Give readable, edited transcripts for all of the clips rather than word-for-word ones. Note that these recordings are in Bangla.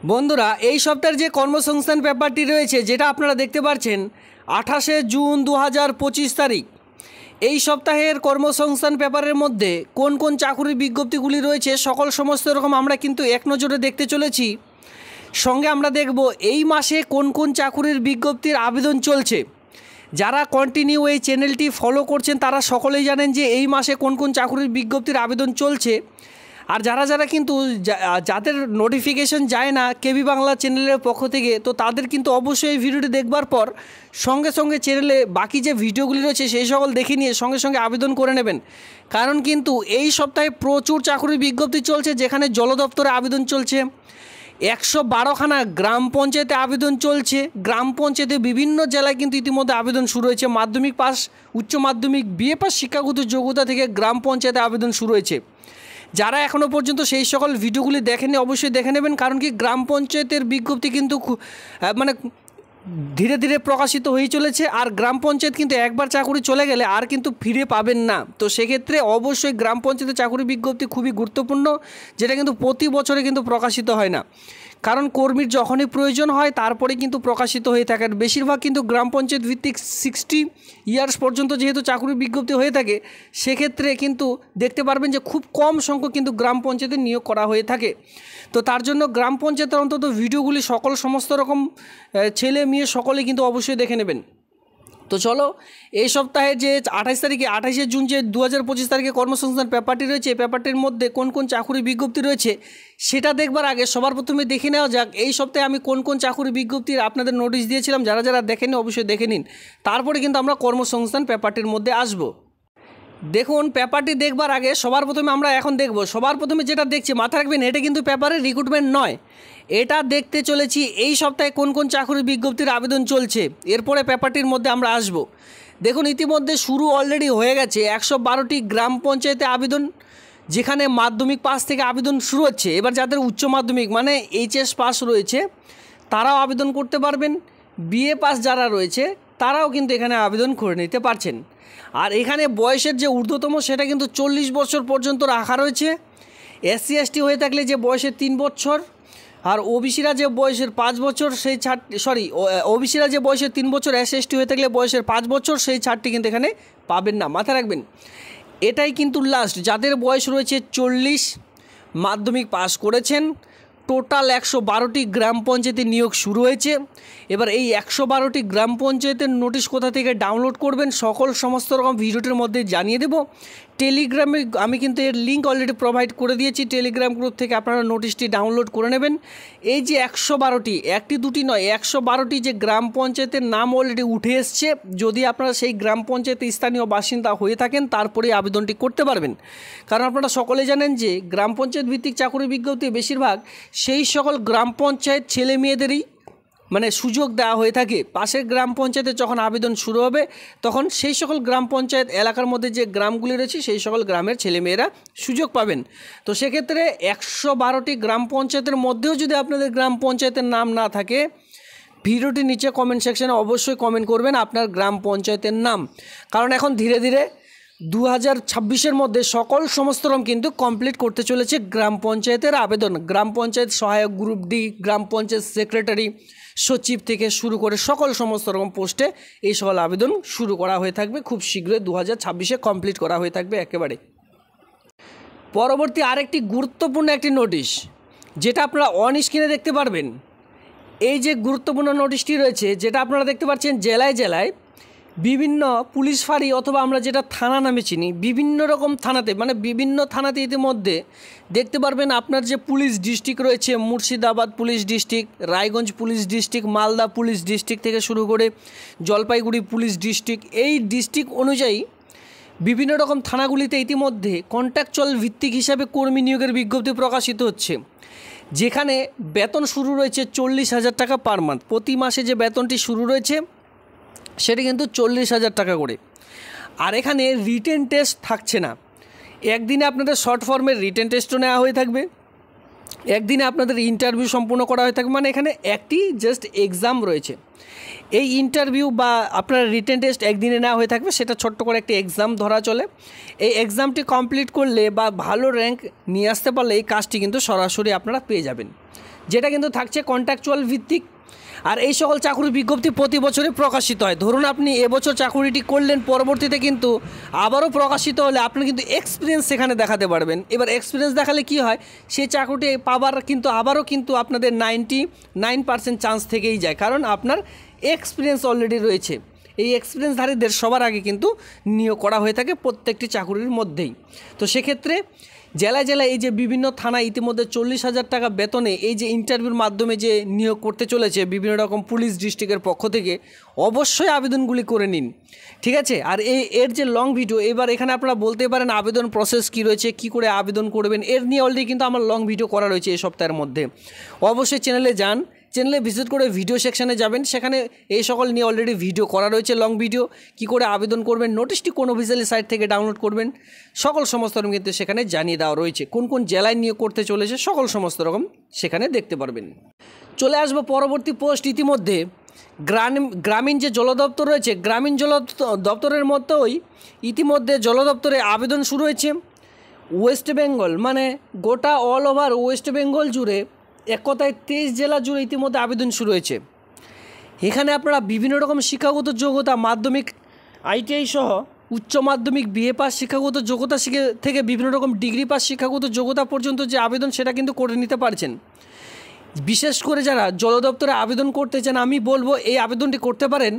বন্ধুরা, এই সপ্তাহের যে কর্মসংস্থান পেপারটি রয়েছে, যেটা আপনারা দেখতে পাচ্ছেন 28শে জুন 2025 তারিখ, এই সপ্তাহের কর্মসংস্থান পেপারের মধ্যে কোন কোন চাকুরির বিজ্ঞপ্তিগুলি রয়েছে সমস্ত রকম আমরা কিন্তু এক নজরে দেখতে চলেছি। সঙ্গে আমরা দেখব এই মাসে কোন কোন চাকুরির বিজ্ঞপ্তির আবেদন চলছে। যারা কন্টিনিউ এই চ্যানেলটি ফলো করছেন তারা সকলেই জানেন যে এই মাসে কোন কোন চাকুরির বিজ্ঞপ্তির আবেদন চলছে। আর যারা কিন্তু যাদের নোটিফিকেশন যায় না কেবি বাংলা চ্যানেলের পক্ষ থেকে, তো তাদের কিন্তু অবশ্যই এই ভিডিওটি দেখবার পর সঙ্গে সঙ্গে চ্যানেলে বাকি যে ভিডিওগুলি রয়েছে সেই সকল দেখে নিয়ে সঙ্গে সঙ্গে আবেদন করে নেবেন। কারণ কিন্তু এই সপ্তাহে প্রচুর চাকুরির বিজ্ঞপ্তি চলছে, যেখানে জল দপ্তরে আবেদন চলছে, 112খানা গ্রাম পঞ্চায়েতে আবেদন চলছে। গ্রাম পঞ্চায়েতে বিভিন্ন জেলায় কিন্তু ইতিমধ্যে আবেদন শুরু হয়েছে। মাধ্যমিক পাস, উচ্চ মাধ্যমিক, বিএ পাস শিক্ষাগত যোগ্যতা থেকে গ্রাম পঞ্চায়েতে আবেদন শুরু হয়েছে। যারা এখনও পর্যন্ত সেই সকল ভিডিওগুলি দেখেনি অবশ্যই দেখে নেবেন, কারণ কি গ্রাম পঞ্চায়েতের বিজ্ঞপ্তি কিন্তু ধীরে ধীরে প্রকাশিত হয়ে চলেছে। আর গ্রাম পঞ্চায়েত কিন্তু একবার চাকুরি চলে গেলে আর কিন্তু ফিরে পাবেন না। তো সেক্ষেত্রে অবশ্যই গ্রাম পঞ্চায়েতের চাকুরি বিজ্ঞপ্তি খুবই গুরুত্বপূর্ণ, যেটা কিন্তু প্রতি বছরে কিন্তু প্রকাশিত হয় না, কারণ কর্মীর যখনই প্রয়োজন হয় তারপরে কিন্তু প্রকাশিত হয়ে থাকে। আর বেশিরভাগ কিন্তু গ্রাম পঞ্চায়েত ভিত্তিক 60 ইয়ার্স পর্যন্ত যেহেতু চাকুরির বিজ্ঞপ্তি হয়ে থাকে, সেক্ষেত্রে কিন্তু দেখতে পারবেন যে খুব কম সংখ্যক কিন্তু গ্রাম পঞ্চায়েতে নিয়োগ করা হয়ে থাকে। তো তার জন্য গ্রাম পঞ্চায়েতের অন্তত ভিডিওগুলি সমস্ত রকম ছেলে মেয়ে সকলে কিন্তু অবশ্যই দেখে নেবেন। তো চলো, এই সপ্তাহে যে 28শে জুন যে 2025 তারিখে কর্মসংস্থান পেপারটি রয়েছে, এই পেপারটির মধ্যে কোন কোন চাকুরি বিজ্ঞপ্তি রয়েছে সেটা দেখবার আগে সবার প্রথমে দেখে নেওয়া যাক এই সপ্তাহে আমি কোন কোন চাকুরি বিজ্ঞপ্তির আপনাদের নোটিশ দিয়েছিলাম। যারা দেখেনি অবশ্যই দেখে নিন, তারপরে কিন্তু আমরা কর্মসংস্থান পেপারটির মধ্যে আসব। দেখুন, পেপারটি দেখবার আগে সবার প্রথমে আমরা এখন দেখব, সবার প্রথমে যেটা দেখছি মাথায় রাখবেন, এটা কিন্তু পেপারের রিক্রুটমেন্ট নয়, এটা দেখতে চলেছি এই সপ্তাহে কোন কোন চাকুরির বিজ্ঞপ্তির আবেদন চলছে। এরপরে পেপারটির মধ্যে আমরা আসব। দেখুন, ইতিমধ্যে শুরু অলরেডি হয়ে গেছে 112টি গ্রাম পঞ্চায়েতে আবেদন, যেখানে মাধ্যমিক পাস থেকে আবেদন শুরু হচ্ছে। এবার যাদের উচ্চ মাধ্যমিক মানে এইচএস পাস রয়েছে তারাও আবেদন করতে পারবেন, বিএ পাস যারা রয়েছে তারাও কিন্তু এখানে আবেদন করে নিতে পারছেন। আর এখানে বয়সের যে ঊর্ধ্বতম সেটা কিন্তু 40 বছর পর্যন্ত রাখা রয়েছে। এসসি এসটি হয়ে থাকলে যে বয়সের 3 বছর, আর ওবিসিরা যে বয়সের 5 বছর সেই ছাড়, ওবিসিরা যে বয়সের 3 বছর, এসসি এসটি হয়ে থাকলে বয়সের 5 বছর, সেই ছাড়টি কিন্তু এখানে পাবেন না, মাথায় রাখবেন। এটাই কিন্তু লাস্ট, যাদের বয়স রয়েছে 40, মাধ্যমিক পাস করেছেন। টোটাল 112টি গ্রাম পঞ্চায়েতে নিয়োগ শুরু হয়েছে। এবার এই 112টি গ্রাম পঞ্চায়েতের নোটিশ কোথা থেকে ডাউনলোড করবেন সমস্ত রকম ভিডিওটির মধ্যে জানিয়ে দেব। টেলিগ্রামে আমি কিন্তু এর লিঙ্ক অলরেডি প্রোভাইড করে দিয়েছি, টেলিগ্রাম গ্রুপ থেকে আপনারা নোটিশটি ডাউনলোড করে নেবেন। এই যে 112টি, একটি দুটি নয়, 112টি যে গ্রাম পঞ্চায়েতের নাম অলরেডি উঠে এসছে, যদি আপনারা সেই গ্রাম পঞ্চায়েতের স্থানীয় বাসিন্দা হয়ে থাকেন তারপরে আবেদনটি করতে পারবেন। কারণ আপনারা সকলে জানেন যে গ্রাম পঞ্চায়েত ভিত্তিক চাকরি বিজ্ঞপ্তি বেশিরভাগ সেই সকল গ্রাম পঞ্চায়েত ছেলে মেয়েদেরই সুযোগ দেওয়া হয়ে থাকে। পাশের গ্রাম পঞ্চায়েতে যখন আবেদন শুরু হবে তখন সেই সকল গ্রাম পঞ্চায়েত এলাকার মধ্যে যে গ্রামগুলি রয়েছে সেই সকল গ্রামের ছেলেমেয়েরা সুযোগ পাবেন। তো সেক্ষেত্রে 112টি গ্রাম পঞ্চায়েতের মধ্যেও যদি আপনাদের গ্রাম পঞ্চায়েতের নাম না থাকে, ভিডিওটির নিচে কমেন্ট সেকশনে অবশ্যই কমেন্ট করবেন আপনার গ্রাম পঞ্চায়েতের নাম। কারণ এখন ধীরে ধীরে 2026-এর মধ্যে সমস্ত রকম কিন্তু কমপ্লিট করতে চলেছে গ্রাম পঞ্চায়েতের আবেদন। গ্রাম পঞ্চায়েত সহায়ক গ্রুপ ডি, গ্রাম পঞ্চায়েত সেক্রেটারি, সচিব থেকে শুরু করে সমস্ত রকম পোস্টে এই সকল আবেদন শুরু করা হয়ে থাকবে। খুব শীঘ্রই 2026-এ কমপ্লিট করা হয়ে থাকবে একেবারে। পরবর্তী আরেকটি গুরুত্বপূর্ণ একটি নোটিশ, যেটা আপনারা অন স্ক্রিনে দেখতে পারবেন। এই যে গুরুত্বপূর্ণ নোটিশটি রয়েছে, যেটা আপনারা দেখতে পাচ্ছেন, জেলায় জেলায় বিভিন্ন পুলিশ ফাঁড়ি অথবা আমরা যেটা থানা নামে চিনি, বিভিন্ন রকম থানাতে বিভিন্ন থানাতে ইতিমধ্যে দেখতে পারবেন আপনার যে পুলিশ ডিস্ট্রিক্ট রয়েছে, Murshidabad police district, Raiganj police district, Malda police district থেকে শুরু করে জলপাইগুড়ি পুলিশ ডিস্ট্রিক্ট, এই ডিস্ট্রিক্ট অনুযায়ী বিভিন্ন রকম থানাগুলিতে ইতিমধ্যে কন্ট্রাকচুয়াল ভিত্তিক হিসাবে কর্মী নিয়োগের বিজ্ঞপ্তি প্রকাশিত হচ্ছে, যেখানে বেতন শুরু রয়েছে 40,000 টাকা পার মান্থ। প্রতি মাসে যে বেতনটি শুরু রয়েছে সেটা কিন্তু 40,000 টাকা করে। আর এখানে রিটেন টেস্ট থাকছে না, একদিনে আপনাদের শর্ট ফর্মের রিটেন টেস্টও নেওয়া হয়ে থাকবে, একদিনে আপনাদের ইন্টারভিউ সম্পূর্ণ করা হয়ে থাকবে। একখানে একটি জাস্ট এক্সাম রয়েছে, এই ইন্টারভিউ বা আপনার রিটেন টেস্ট একদিনে নেওয়া হয়ে থাকবে, সেটা ছোট্ট করে একটি এক্সাম ধরা চলে। এই এক্সামটি কমপ্লিট করলে বা ভালো র্যাঙ্ক নিয়ে আসতে পারলে এই কাজটি কিন্তু সরাসরি আপনারা পেয়ে যাবেন। যেটা কিন্তু থাকছে কন্ট্রাকচুয়াল ভিত্তিক। আর এই সকল চাকরির বিজ্ঞপ্তি প্রতি বছরই প্রকাশিত হয়। ধরুন আপনি এবছর চাকরিটি করলেন, পরবর্তীতে কিন্তু আবারও প্রকাশিত হলে আপনি কিন্তু এক্সপিরিয়েন্স সেখানে দেখাতে পারবেন। এবার এক্সপিরিয়েন্স দেখালে কি হয়, সেই চাকরিটি পাবার কিন্তু আবারও কিন্তু আপনাদের 99% চান্স থেকেই যায়, কারণ আপনার এক্সপিরিয়েন্স অলরেডি রয়েছে। এই এক্সপিরিয়েন্সধারীদের সবার আগে কিন্তু নিয়োগ করা হয়ে থাকে প্রত্যেকটি চাকরির মধ্যেই। তো সেক্ষেত্রে জেলায় জেলায় এই যে বিভিন্ন থানায় ইতিমধ্যে 40,000 টাকা বেতনে এই যে ইন্টারভিউর মাধ্যমে যে নিয়োগ করতে চলেছে বিভিন্ন রকম পুলিশ ডিস্ট্রিক্টের পক্ষ থেকে, অবশ্যই আবেদনগুলি করে নিন, ঠিক আছে। আর এর যে লং ভিডিও, এবার এখানে আপনারা বলতে পারেন আবেদন প্রসেস কী রয়েছে, কী করে আবেদন করবেন, এর নিয়ে অলরেডি কিন্তু আমার লং ভিডিও করা রয়েছে এই সপ্তাহের মধ্যে। অবশ্যই চ্যানেলে যান, চ্যানেলে ভিজিট করে ভিডিও সেকশানে যাবেন, সেখানে এই সকল নিয়ে অলরেডি ভিডিও করা রয়েছে, লং ভিডিও। কি করে আবেদন করবেন, নোটিশটি কোন অফিসিয়ালি সাইট থেকে ডাউনলোড করবেন, সমস্ত রকম কিন্তু সেখানে জানিয়ে দেওয়া রয়েছে। কোন কোন জেলায় নিয়োগ করতে চলেছে সমস্ত রকম সেখানে দেখতে পারবেন। চলে আসবো পরবর্তী পোস্ট। ইতিমধ্যে গ্রামীণ যে জল দপ্তর রয়েছে, গ্রামীণ জল দপ্তরের মতোই ইতিমধ্যে জল দপ্তরে আবেদন শুরু হয়েছে। ওয়েস্ট বেঙ্গল মানে গোটা অল ওভার ওয়েস্ট বেঙ্গল জুড়ে, এক কথায় 23 জেলা জুড়ে ইতিমধ্যে আবেদন শুরু হয়েছে। এখানে আপনারা বিভিন্ন রকম শিক্ষাগত যোগ্যতা, মাধ্যমিক, ITI সহ উচ্চ মাধ্যমিক, BA পাস শিক্ষাগত যোগ্যতা থেকে বিভিন্ন রকম ডিগ্রি পাস শিক্ষাগত যোগ্যতা পর্যন্ত যে আবেদন সেটা কিন্তু করে নিতে পারছেন। বিশেষ করে যারা জল দপ্তরে আবেদন করতে চান, আমি বলবো এই আবেদনটি করতে পারেন।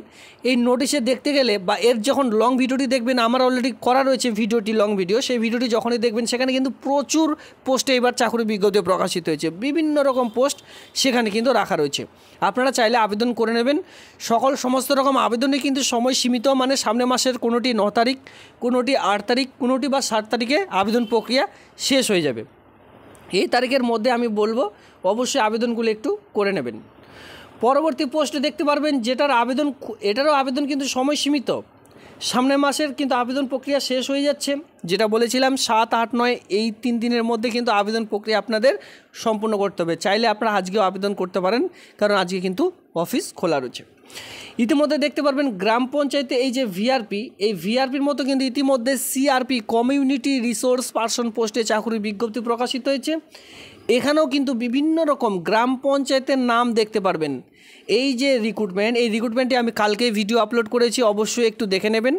এই নোটিশে দেখতে গেলে বা এর যখন লং ভিডিওটি দেখবেন, আমার অলরেডি করা রয়েছে ভিডিওটি, লং ভিডিও, সেই ভিডিওটি যখনই দেখবেন সেখানে কিন্তু প্রচুর পোস্টে এবার চাকরি বিজ্ঞপ্তি প্রকাশিত হয়েছে, বিভিন্ন রকম পোস্ট সেখানে কিন্তু রাখা রয়েছে। আপনারা চাইলে আবেদন করে নেবেন। সমস্ত রকম আবেদনই কিন্তু সময় সীমিত, মানে সামনে মাসের কোনোটি 9 তারিখ, কোনোটি 8 তারিখ, কোনোটি বা 7 তারিখে আবেদন প্রক্রিয়া শেষ হয়ে যাবে। এই তারিখের মধ্যে আমি বলবো অবশ্যই আবেদনগুলো একটু করে নেবেন। পরবর্তী পোস্টে দেখতে পারবেন এটারও আবেদন কিন্তু সময় সীমিত, সামনের মাসের কিন্তু আবেদন প্রক্রিয়া শেষ হয়ে যাচ্ছে। যেটা বলেছিলাম 7, 8, 9 এই 3 দিনের মধ্যে কিন্তু আবেদন প্রক্রিয়া আপনাদের সম্পূর্ণ করতে হবে। চাইলে আপনারা আজকেও আবেদন করতে পারেন, কারণ আজকে কিন্তু অফিস খোলা রয়েছে। ইতিমধ্যে দেখতে পারবেন গ্রাম পঞ্চায়েতে এই যে VRP, এই VRPর মতো কিন্তু ইতিমধ্যে CRP কমিউনিটি রিসোর্স পারসন পোস্টে চাকরির বিজ্ঞপ্তি প্রকাশিত হয়েছে। এখানেও কিন্তু বিভিন্ন রকম গ্রাম পঞ্চায়েতের নাম দেখতে পারবেন। এই যে রিক্রুটমেন্টে আমি কালকে ভিডিও আপলোড করেছি, অবশ্যই একটু দেখে নেবেন।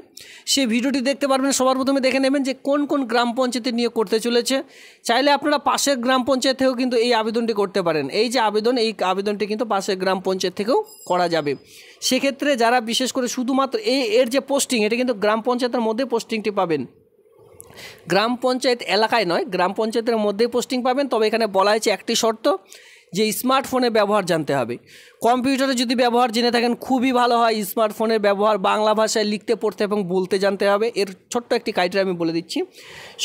সেই ভিডিওটি দেখতে পারবেন, সবার প্রথমে দেখে নেবেন যে কোন কোন গ্রাম পঞ্চায়েতে নিয়োগ করতে চলেছে। চাইলে আপনারা পাশের গ্রাম পঞ্চায়েত থেকেও কিন্তু এই আবেদনটি করতে পারেন। এই যে এই আবেদনটি কিন্তু পাশের গ্রাম পঞ্চায়েত থেকেও করা যাবে। সেক্ষেত্রে যারা বিশেষ করে শুধুমাত্র এর যে পোস্টিং, এটা কিন্তু গ্রাম পঞ্চায়েতের মধ্যে পোস্টিংটি পাবেন, গ্রাম পঞ্চায়েত এলাকায় নয়, গ্রাম পঞ্চায়েতের মধ্যেই পোস্টিং পাবেন। তবে এখানে বলা হয়েছে একটি শর্ত, যে স্মার্টফোনের ব্যবহার জানতে হবে। কম্পিউটারে যদি ব্যবহার জেনে থাকেন খুবই ভালো হয়। স্মার্টফোনের ব্যবহার বাংলা ভাষায় লিখতে, পড়তে এবং বলতে জানতে হবে। এর ছোট্ট একটি ক্রাইটেরিয়া আমি বলে দিচ্ছি।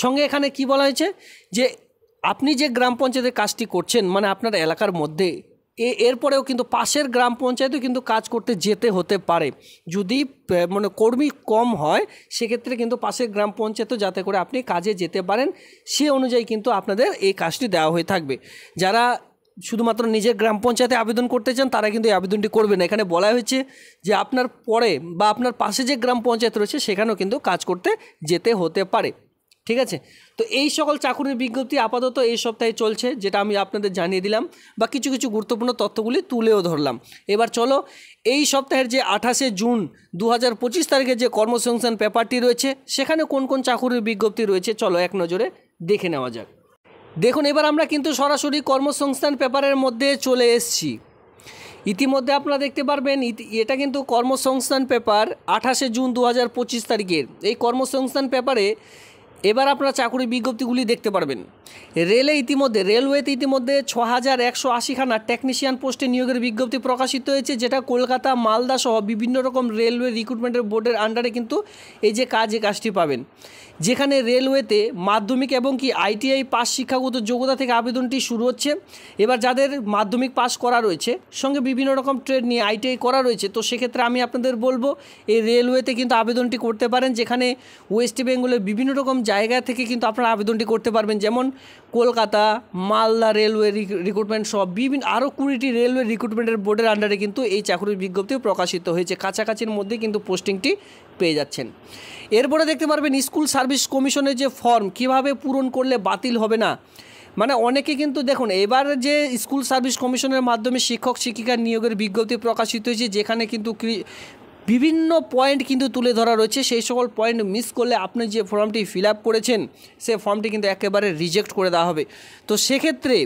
সঙ্গে এখানে কি বলা হয়েছে, যে আপনি যে গ্রাম পঞ্চায়েতের কাজটি করছেন, মানে আপনার এলাকার মধ্যে, এরপরেও কিন্তু পাশের গ্রাম পঞ্চায়েতেও কিন্তু কাজ করতে যেতে হতে পারে। যদি মানে কর্মী কম হয়, সেক্ষেত্রে কিন্তু পাশের গ্রাম পঞ্চায়েতও যাতে করে আপনি কাজে যেতে পারেন, সে অনুযায়ী কিন্তু আপনাদের এই কাজটি দেওয়া হয়ে থাকবে। যারা শুধুমাত্র নিজের গ্রাম পঞ্চায়েতে আবেদন করতে চান তারা কিন্তু এই আবেদনটি করবেন। এখানে বলা হয়েছে যে আপনার পরে বা আপনার পাশে যে গ্রাম পঞ্চায়েত রয়েছে সেখানেও কিন্তু কাজ করতে যেতে হতে পারে, ঠিক আছে। তো এই সকল চাকরির বিজ্ঞপ্তি আপাতত এই সপ্তাহে চলছে, যেটা আমি আপনাদের জানিয়ে দিলাম, বা কিছু কিছু গুরুত্বপূর্ণ তথ্যগুলি তুলেও ধরলাম। এবার চলো এই সপ্তাহের যে 28শে জুন 2025 তারিখে যে কর্মসংস্থান পেপারটি রয়েছে, সেখানে কোন কোন চাকরির বিজ্ঞপ্তি রয়েছে চলো এক নজরে দেখে নেওয়া যাক। দেখুন, এবার আমরা কিন্তু সরাসরি কর্মসংস্থান পেপারের মধ্যে চলে এসেছি। ইতিমধ্যে আপনারা দেখতে পারবেন এটা কিন্তু কর্মসংস্থান পেপার 28শে জুন 2025 তারিখের। এই কর্মসংস্থান পেপারে এবার আপনারা চাকরি বিজ্ঞপ্তিগুলি দেখতে পারবেন। রেলওয়েতে ইতিমধ্যে 6180খানা টেকনিশিয়ান পোস্টে নিয়োগের বিজ্ঞপ্তি প্রকাশিত হয়েছে, যেটা কলকাতা, মালদা সহ বিভিন্ন রকম রেলওয়ে রিক্রুটমেন্টের বোর্ডের আন্ডারে কিন্তু এই কাজটি পাবেন। যেখানে রেলওয়েতে মাধ্যমিক এবং ITI পাস শিক্ষাগত যোগ্যতা থেকে আবেদনটি শুরু হচ্ছে। এবার যাদের মাধ্যমিক পাস করা রয়েছে, সঙ্গে বিভিন্ন রকম ট্রেড নিয়ে ITI করা রয়েছে, তো সেক্ষেত্রে আমি আপনাদের বলবো এই রেলওয়েতে কিন্তু আবেদনটি করতে পারেন। যেখানে ওয়েস্ট বেঙ্গলের বিভিন্ন রকম জায়গা থেকে কিন্তু আপনারা আবেদনটি করতে পারবেন, যেমন কলকাতা, মালদা রেলওয়ে রিক্রুটমেন্ট সহ আরও 20টি রেলওয়ে রিক্রুটমেন্টের বোর্ডের আন্ডারে কিন্তু এই চাকরির বিজ্ঞপ্তি প্রকাশিত হয়েছে। কাছাকাছির মধ্যে কিন্তু পোস্টিংটি পেয়ে যাচ্ছেন। এরপরে দেখতে পারবেন স্কুল সার্ভিস কমিশনের যে ফর্ম কীভাবে পূরণ করলে বাতিল হবে না, মানে অনেকে কিন্তু দেখুন, এবার যে স্কুল সার্ভিস কমিশনের মাধ্যমে শিক্ষক শিক্ষিকা নিয়োগের বিজ্ঞপ্তি প্রকাশিত হয়েছে, যেখানে কিন্তু বিভিন্ন পয়েন্ট কিন্তু তুলে ধরা রয়েছে। সেই সকল পয়েন্ট মিস করলে আপনি যে ফর্মটি ফিল আপ করেছেন সে ফর্মটি কিন্তু একেবারে রিজেক্ট করে দেওয়া হবে। তো সেক্ষেত্রে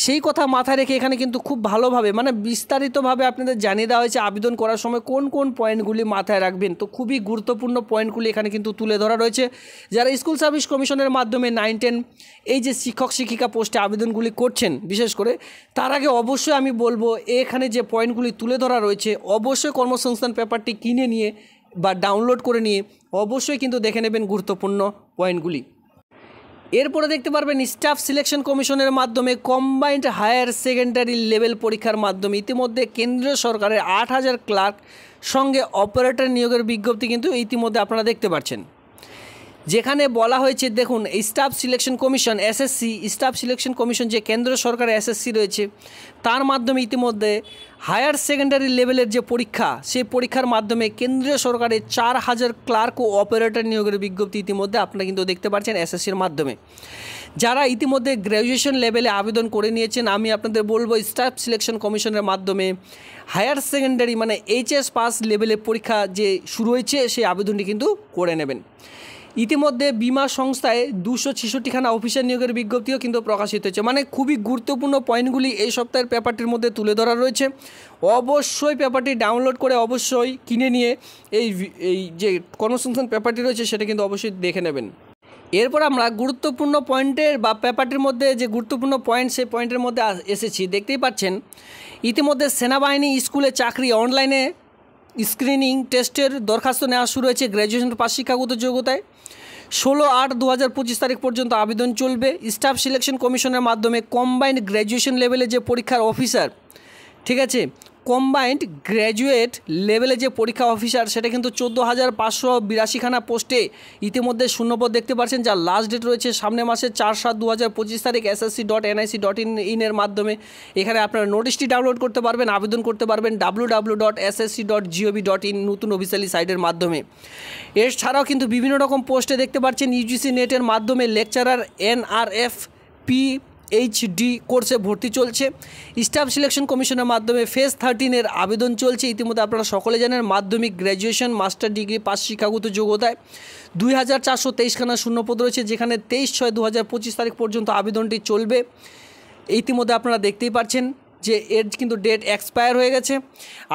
সেই কথা মাথায় রেখে এখানে কিন্তু খুব ভালোভাবে মানে বিস্তারিতভাবে আপনাদের জানিয়ে দেওয়া হয়েছে আবেদন করার সময় কোন কোন পয়েন্টগুলি মাথায় রাখবেন। তো খুবই গুরুত্বপূর্ণ পয়েন্টগুলি এখানে কিন্তু তুলে ধরা রয়েছে। যারা স্কুল সার্ভিস কমিশনের মাধ্যমে 9-10 এই যে শিক্ষক শিক্ষিকা পোস্টে আবেদনগুলি করছেন, বিশেষ করে তার আগে অবশ্যই আমি বলবো এখানে যে পয়েন্টগুলি তুলে ধরা রয়েছে অবশ্যই কর্মসংস্থান পেপারটি কিনে নিয়ে বা ডাউনলোড করে নিয়ে অবশ্যই কিন্তু দেখে নেবেন গুরুত্বপূর্ণ পয়েন্টগুলি। এরপরে দেখতে পারবেন স্টাফ সিলেকশন কমিশনের মাধ্যমে কম্বাইন্ড হায়ার সেকেন্ডারি লেভেল পরীক্ষার মাধ্যমে ইতিমধ্যে কেন্দ্রীয় সরকারের 8,000 ক্লার্ক সঙ্গে অপারেটর নিয়োগের বিজ্ঞপ্তি কিন্তু ইতিমধ্যে আপনারা দেখতে পাচ্ছেন, যেখানে বলা হয়েছে দেখুন staff selection commission SSC, staff selection commission যে কেন্দ্র সরকারের এসএসসি রয়েছে তার মাধ্যমে ইতিমধ্যে হায়ার সেকেন্ডারি লেভেলের যে পরীক্ষা সেই পরীক্ষার মাধ্যমে কেন্দ্রীয় সরকারের 4,000 ক্লার্ক ও অপারেটর নিয়োগের বিজ্ঞপ্তি ইতিমধ্যে আপনারা কিন্তু দেখতে পাচ্ছেন এসএসসির মাধ্যমে। যারা ইতিমধ্যে গ্র্যাজুয়েশন লেভেলে আবেদন করে নিয়েছেন আমি আপনাদের বলবো স্টাফ সিলেকশন কমিশনের মাধ্যমে হায়ার সেকেন্ডারি মানে এইচএস পাস লেভেলের পরীক্ষা যে শুরু হয়েছে সেই আবেদনটি কিন্তু করে নেবেন। ইতিমধ্যে বিমা সংস্থায় 266খানা অফিসার নিয়োগের বিজ্ঞপ্তিও কিন্তু প্রকাশিত হয়েছে। মানে খুবই গুরুত্বপূর্ণ পয়েন্টগুলি এই সপ্তাহের পেপারটির মধ্যে তুলে ধরা রয়েছে। অবশ্যই পেপারটি ডাউনলোড করে অবশ্যই কিনে নিয়ে এই যে কর্মসংস্থান পেপারটি রয়েছে সেটা কিন্তু অবশ্যই দেখে নেবেন। এরপর আমরা গুরুত্বপূর্ণ পয়েন্টের বা পেপারটির মধ্যে যে গুরুত্বপূর্ণ পয়েন্ট সেই পয়েন্টের মধ্যে এসেছি। দেখতেই পাচ্ছেন ইতিমধ্যে সেনাবাহিনী স্কুলে চাকরি অনলাইনে স্ক্রিনিং টেস্টের দরখাস্ত নেওয়া শুরু হয়েছে গ্র্যাজুয়েশন পাস শিক্ষাগত যোগ্যতায়। 16/8/2025 তারিখ পর্যন্ত আবেদন চলবে। স্টাফ সিলেকশন কমিশনের মাধ্যমে কম্বাইন্ড গ্র্যাজুয়েশন লেভেলে যে পরীক্ষার অফিসার, ঠিক আছে, কম্বাইন্ড গ্র্যাজুয়েট লেভেলে যে পরীক্ষা অফিসার সেটা কিন্তু 14,582খানা পোস্টে ইতিমধ্যে শূন্যপদ দেখতে পাচ্ছেন, যার লাস্ট ডেট রয়েছে সামনের মাসের 4/7/2025 তারিখ। ssc.nic.in এর মাধ্যমে এখানে আপনারা নোটিশটি ডাউনলোড করতে পারবেন, আবেদন করতে পারবেন www.ssc.gov.in নতুন অফিসিয়ালি সাইটের মাধ্যমে। এছাড়াও কিন্তু বিভিন্ন রকম পোস্টে দেখতে পাচ্ছেন ইউজিসি নেটের মাধ্যমে লেকচারার NRF PhD কোর্সে ভর্তি চলছে। স্টাফ সিলেকশন কমিশনের মাধ্যমে ফেজ 13 আবেদন চলছে। ইতিমধ্যে আপনারা সকলে জানেন মাধ্যমিক গ্র্যাজুয়েশন মাস্টার ডিগ্রি পাস শিক্ষাগত যোগ্যতায় 2,423খানা শূন্যপদ রয়েছে, যেখানে 23/6/2025 তারিখ পর্যন্ত আবেদনটি চলবে। ইতিমধ্যে আপনারা দেখতেই পাচ্ছেন যে এর কিন্তু ডেট এক্সপায়ার হয়ে গেছে।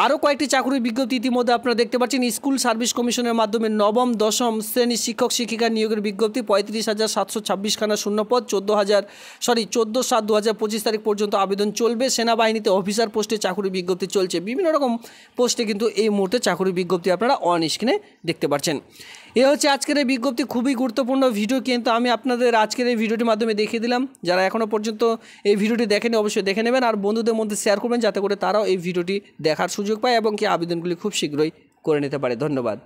আরও কয়েকটি চাকরির বিজ্ঞপ্তি ইতিমধ্যে আপনারা দেখতে পাচ্ছেন স্কুল সার্ভিস কমিশনের মাধ্যমে নবম দশম শ্রেণীর শিক্ষক শিক্ষিকা নিয়োগের বিজ্ঞপ্তি 35,726খানা শূন্যপদ 14/7/2025 তারিখ পর্যন্ত আবেদন চলবে। সেনাবাহিনীতে অফিসার পোস্টে চাকরির বিজ্ঞপ্তি চলছে। বিভিন্ন রকম পোস্টে কিন্তু এই মুহূর্তে চাকরির বিজ্ঞপ্তি আপনারা অন স্ক্রিনে দেখতে পাচ্ছেন। এ হচ্ছে আজকের এই বিজ্ঞপ্তি, খুবই গুরুত্বপূর্ণ ভিডিও কিন্তু আমি আপনাদের আজকের এই ভিডিওটির মাধ্যমে দেখিয়ে দিলাম। যারা এখনও পর্যন্ত এই ভিডিওটি দেখেনি অবশ্যই দেখে নেবেন আর বন্ধুদের মধ্যে শেয়ার করবেন যাতে করে তারাও এই ভিডিওটি দেখার সুযোগ পায় এবং কি আবেদনগুলি খুব শীঘ্রই করে নিতে পারে। ধন্যবাদ।